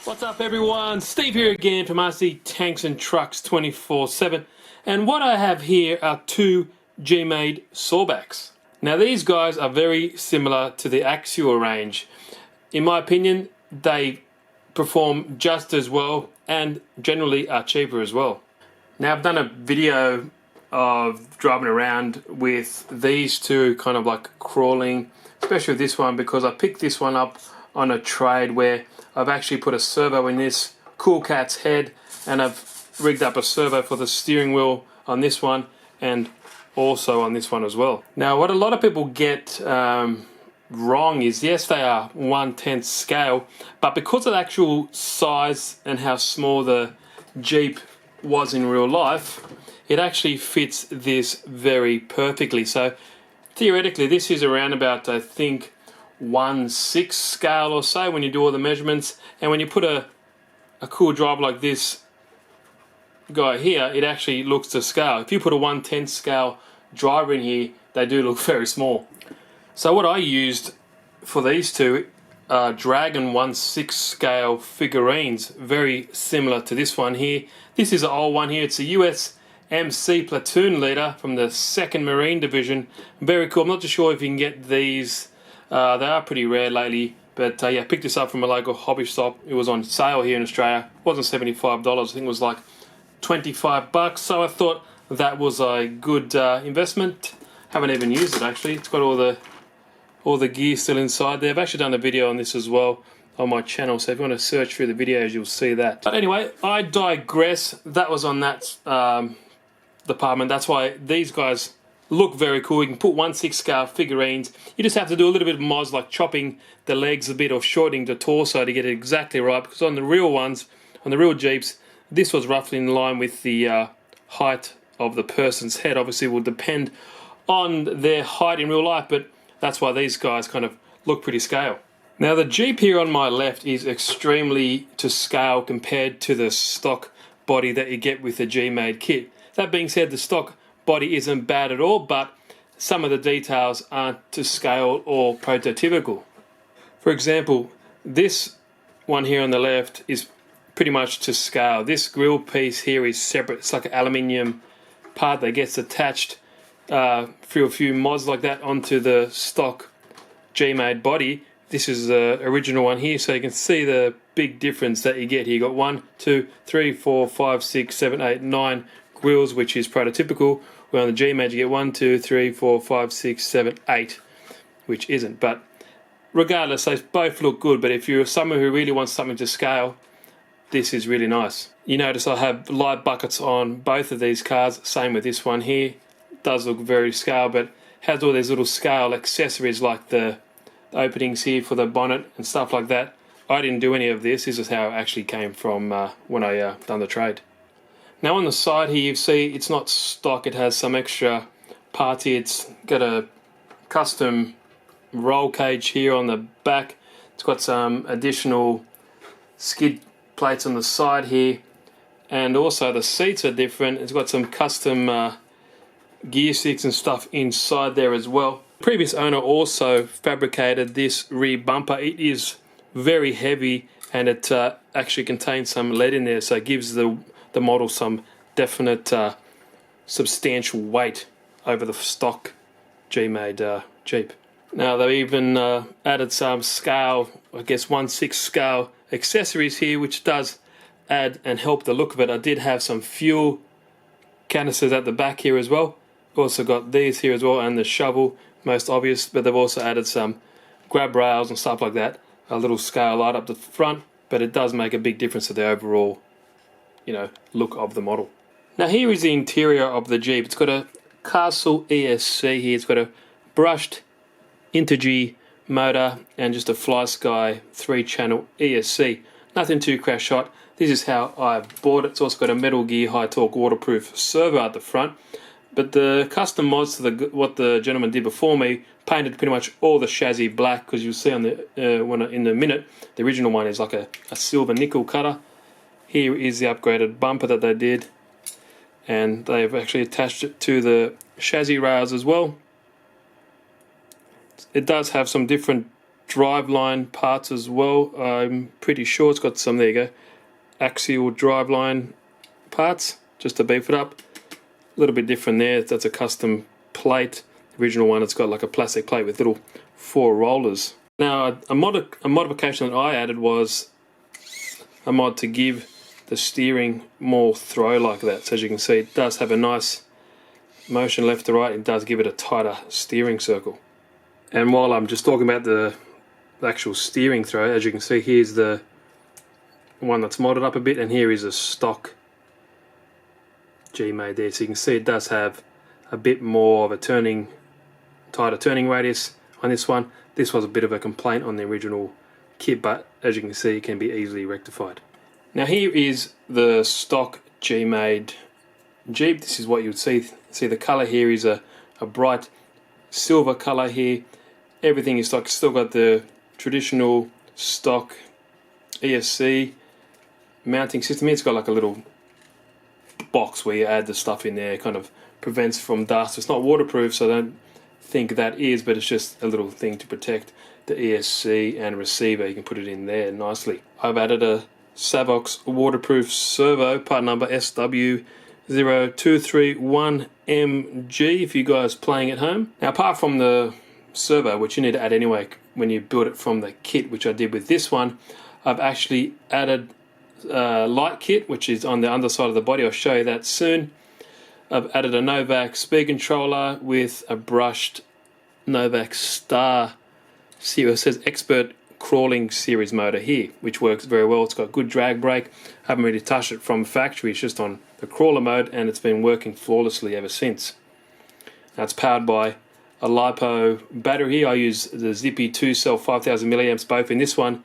What's up everyone, Steve here again from RC Tanks and Trucks 24/7, and what I have here are two GMADE Sawbacks. Now these guys are very similar to the Axial range. In my opinion, they perform just as well and generally are cheaper as well. Now I've done a video of driving around with these two, kind of like crawling, especially with this one because I picked this one up on a trade where I've actually put a servo in this Cool Cat's head, and I've rigged up a servo for the steering wheel on this one and also on this one as well. Now what a lot of people get wrong is, yes, they are 1/10 scale, but because of the actual size and how small the Jeep was in real life, it actually fits this very perfectly. So theoretically this is around about, I think, 1/6 scale or so when you do all the measurements, and when you put a cool driver like this guy here, it actually looks to scale. If you put a 1/10 scale driver in here, they do look very small. So what I used for these two are Dragon 1/6 scale figurines, very similar to this one here. This is an old one here. It's a USMC platoon leader from the 2nd Marine Division. Very cool. I'm not too sure if you can get these. They are pretty rare lately, but yeah, I picked this up from a local hobby shop. It was on sale here in Australia. It wasn't $75, I think it was like 25 bucks. So I thought that was a good investment. Haven't even used it actually. It's got all the gear still inside there. I've actually done a video on this as well on my channel, so if you want to search through the videos, you'll see that. But anyway, I digress. That was on that department. That's why these guys look very cool. You can put 1/6 scale figurines. You just have to do a little bit of mods, like chopping the legs a bit or shortening the torso to get it exactly right, because on the real ones, on the real Jeeps, this was roughly in line with the height of the person's head. Obviously it will depend on their height in real life, but that's why these guys kind of look pretty scale. Now the Jeep here on my left is extremely to scale compared to the stock body that you get with the GMADE kit. That being said, the stock body isn't bad at all, but some of the details aren't to scale or prototypical. For example, this one here on the left is pretty much to scale. This grill piece here is separate. It's like an aluminium part that gets attached through a few mods like that onto the stock GMADE body. This is the original one here, so you can see the big difference that you get here. You got 1, 2, 3, 4, 5, 6, 7, 8, 9 grills, which is prototypical. Where on the GMADE you get 1, 2, 3, 4, 5, 6, 7, 8, which isn't. But regardless, they both look good. But if you're someone who really wants something to scale, this is really nice. You notice I have light buckets on both of these cars. Same with this one here. It does look very scale, but has all these little scale accessories like the openings here for the bonnet and stuff like that. I didn't do any of this. This is how it actually came from when I done the trade. Now on the side here, you see it's not stock. It has some extra parts here. It's got a custom roll cage here on the back. It's got some additional skid plates on the side here, and also the seats are different. It's got some custom gear sticks and stuff inside there as well. The previous owner also fabricated this rear bumper. It is very heavy, and it actually contains some lead in there, so it gives the model some definite substantial weight over the stock GMADE Jeep. Now they've even added some scale, I guess 1/6 scale accessories here, which does add and help the look of it. I did have some fuel canisters at the back here as well. Also got these here as well, and the shovel, most obvious, but they've also added some grab rails and stuff like that. A little scale light up the front, but it does make a big difference to the overall, look of the model. Now here is the interior of the Jeep. It's got a Castle ESC here. It's got a brushed Intergy motor and just a FlySky 3-channel ESC. Nothing too crash hot. This is how I bought it. It's also got a Metal Gear high torque waterproof servo at the front. But the custom mods to what the gentleman did before me painted pretty much all the chassis black, because you'll see on the in a minute, the original one is like a silver nickel cutter. Here is the upgraded bumper that they did, and they've actually attached it to the chassis rails as well. It does have some different driveline parts as well. I'm pretty sure it's got some, there you go, axial driveline parts just to beef it up. A little bit different there, that's a custom plate. The original one, it's got like a plastic plate with little 4 rollers. Now a modification that I added was a mod to give the steering more throw like that. So as you can see, it does have a nice motion left to right. It does give it a tighter steering circle. And while I'm just talking about the actual steering throw, as you can see, here's the one that's modded up a bit, and here is a stock GMADE there. So you can see it does have a bit more of a tighter turning radius on this one. This was a bit of a complaint on the original kit, but as you can see, it can be easily rectified. Now here is the stock GMADE Jeep. This is what you would see. See, the color here is a bright silver color here. Everything is stock. Still got the traditional stock ESC mounting system. It's got like a little box where you add the stuff in there. It kind of prevents from dust. It's not waterproof, so I don't think that is, but it's just a little thing to protect the ESC and receiver. You can put it in there nicely. I've added a Sawbacks waterproof servo, part number SW0231MG, if you guys playing at home. Now apart from the servo, which you need to add anyway when you build it from the kit, which I did with this one, I've actually added light kit, which is on the underside of the body. I'll show you that soon. I've added a Sawback speed controller with a brushed Sawback Star series. It says Expert Crawling Series motor here, which works very well. It's got good drag brake. I haven't really touched it from factory. It's just on the crawler mode, and it's been working flawlessly ever since. Now it's powered by a LiPo battery here. I use the Zippy 2-cell 5000 milliamps, both in this one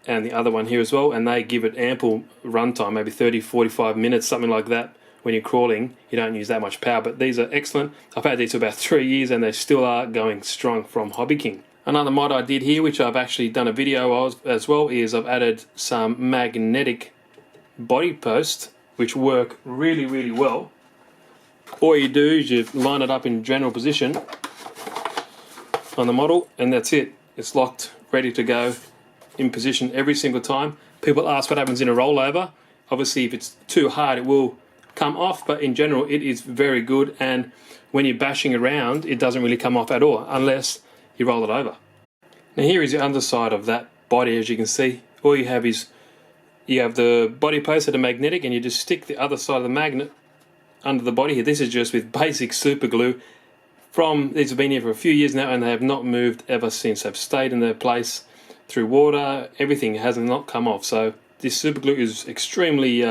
and the other one here as well, and they give it ample runtime, maybe 30-45 minutes, something like that. When you're crawling, you don't use that much power, but these are excellent. I've had these for about 3 years and they still are going strong from Hobby King. Another mod I did here, which I've actually done a video of as well, is I've added some magnetic body posts which work really, really well. All you do is you line it up in general position on the model, and that's it. It's locked, ready to go, in position every single time. People ask what happens in a rollover. Obviously, if it's too hard, it will come off, but in general it is very good, and when you're bashing around it doesn't really come off at all unless you roll it over. Now here is the underside of that body. As you can see, all you have is you have the body posts that are magnetic, and you just stick the other side of the magnet under the body here. This is just with basic super glue. These have been here for a few years now, and they have not moved ever since. They've stayed in their place through water. Everything has not come off, so this super glue is extremely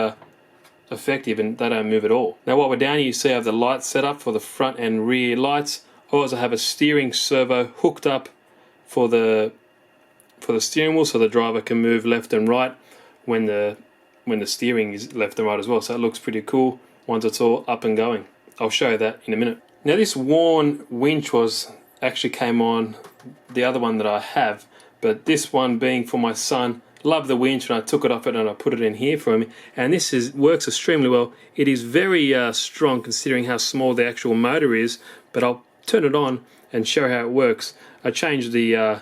effective, and they don't move at all. Now while we're down here, you see I have the lights set up for the front and rear lights. I also have a steering servo hooked up for the steering wheel, so the driver can move left and right when the steering is left and right as well. So it looks pretty cool once it's all up and going. I'll show you that in a minute. Now this worn winch actually came on the other one that I have, but this one being for my son. Love the winch, and I took it off it and I put it in here for him, and this works extremely well. It is very strong considering how small the actual motor is, but I'll turn it on and show how it works. I changed the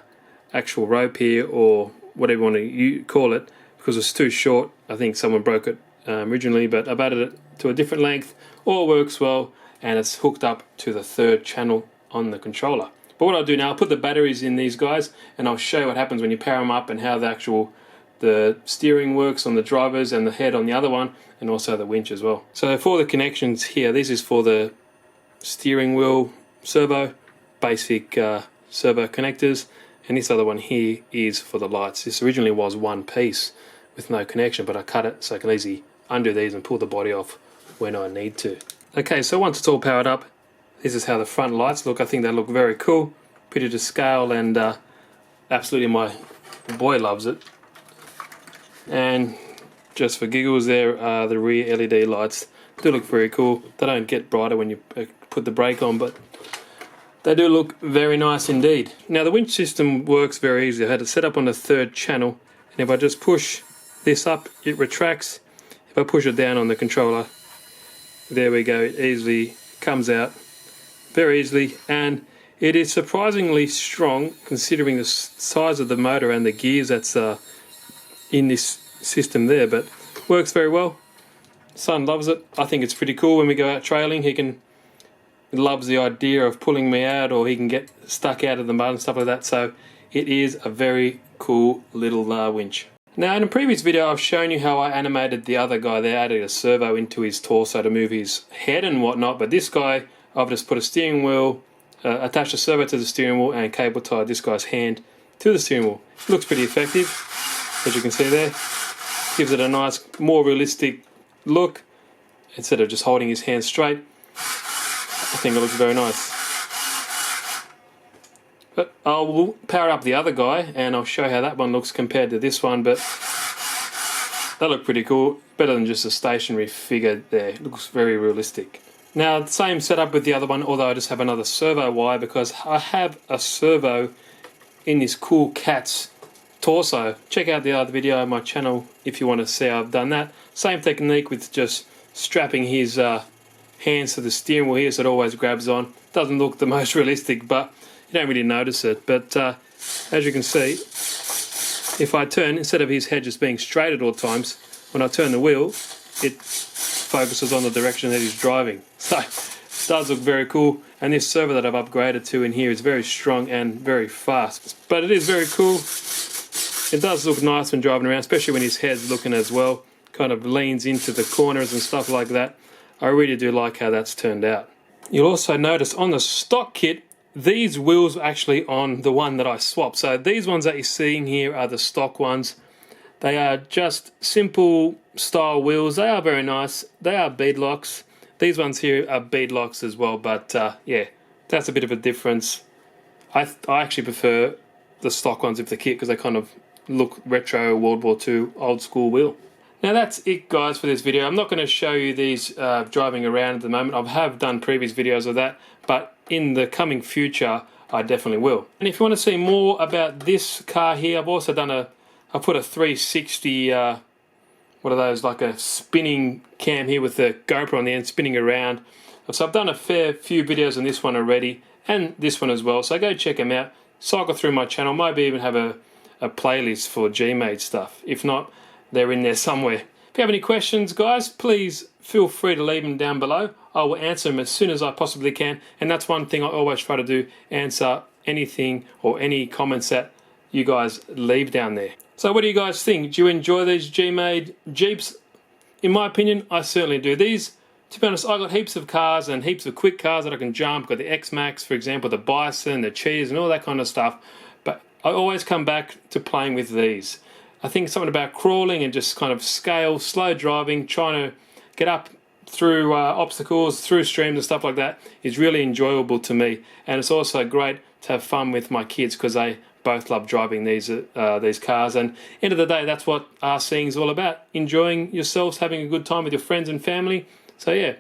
actual rope here, or whatever you want to call it, because it's too short. I think someone broke it originally, but I've added it to a different length. All works well, and it's hooked up to the 3rd channel on the controller. But what I'll do now, I'll put the batteries in these guys, and I'll show you what happens when you power them up and how the steering works on the drivers and the head on the other one, and also the winch as well. So for the connections here, this is for the steering wheel servo, basic servo connectors, and this other one here is for the lights. This originally was one piece with no connection, but I cut it so I can easily undo these and pull the body off when I need to. Okay, so once it's all powered up, this is how the front lights look. I think they look very cool, pretty to scale, and absolutely my boy loves it. And just for giggles, there are the rear LED lights. They look very cool. They don't get brighter when you put the brake on, but they do look very nice indeed. Now the winch system works very easily. I had it set up on the 3rd channel, and if I just push this up, it retracts. If I push it down on the controller, there we go, it easily comes out very easily, and It is surprisingly strong considering the size of the motor and the gears that's in this system there, but works very well. Son loves it. I think it's pretty cool when we go out trailing. He loves the idea of pulling me out, or he can get stuck out of the mud and stuff like that. So it is a very cool little winch. Now, in a previous video, I've shown you how I animated the other guy. They added a servo into his torso to move his head and whatnot, but this guy, I've just put a steering wheel, attached a servo to the steering wheel, and cable tied this guy's hand to the steering wheel. It looks pretty effective, as you can see there. Gives it a nice, more realistic look instead of just holding his hand straight. I think it looks very nice. But I will power up the other guy and I'll show how that one looks compared to this one, but that looked pretty cool. Better than just a stationary figure there. It looks very realistic. Now, the same setup with the other one, although I just have another servo wire because I have a servo in this cool cat's torso. Check out the other video on my channel if you want to see how I've done that. Same technique with just strapping his hands to the steering wheel here so it always grabs on. Doesn't look the most realistic, but you don't really notice it. But as you can see, if I turn, instead of his head just being straight at all times, when I turn the wheel, it focuses on the direction that he's driving. So it does look very cool, and this servo that I've upgraded to in here is very strong and very fast. But it is very cool. It does look nice when driving around, especially when his head's looking as well, kind of leans into the corners and stuff like that. I really do like how that's turned out. You'll also notice on the stock kit, these wheels are actually on the one that I swapped. So these ones that you're seeing here are the stock ones. They are just simple style wheels. They are very nice. They are bead locks. These ones here are bead locks as well, but yeah, that's a bit of a difference. I actually prefer the stock ones with the kit because they kind of look retro, World War II, old school wheel. Now that's it, guys, for this video. I'm not going to show you these driving around at the moment. I have done previous videos of that, but in the coming future I definitely will. And if you want to see more about this car here, I've also done I put a 360 what are those, like a spinning cam here with the GoPro on the end spinning around. So I've done a fair few videos on this one already, and this one as well, so go check them out. Cycle through my channel, maybe even have a playlist for GMADE stuff. If not, they're in there somewhere. If you have any questions, guys, please feel free to leave them down below. I will answer them as soon as I possibly can, and that's one thing I always try to do, answer anything or any comments that you guys leave down there. So what do you guys think? Do you enjoy these GMADE Jeeps? In my opinion, I certainly do. These, to be honest, I got heaps of cars and heaps of quick cars that I can jump. I've got the X-Max, for example, the Bison, the Cheese, and all that kind of stuff. But I always come back to playing with these. I think something about crawling and just kind of scale, slow driving, trying to get up through obstacles, through streams and stuff like that is really enjoyable to me. And it's also great to have fun with my kids because they both love driving these cars. And end of the day, that's what RCing is all about. Enjoying yourselves, having a good time with your friends and family. So yeah,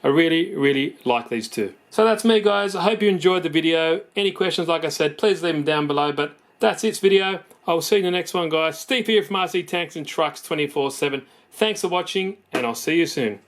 I really, really like these two. So that's me, guys. I hope you enjoyed the video. Any questions, like I said, please leave them down below. But that's it, video. I will see you in the next one, guys. Steve here from RC Tanks and Trucks 24/7. Thanks for watching, and I'll see you soon.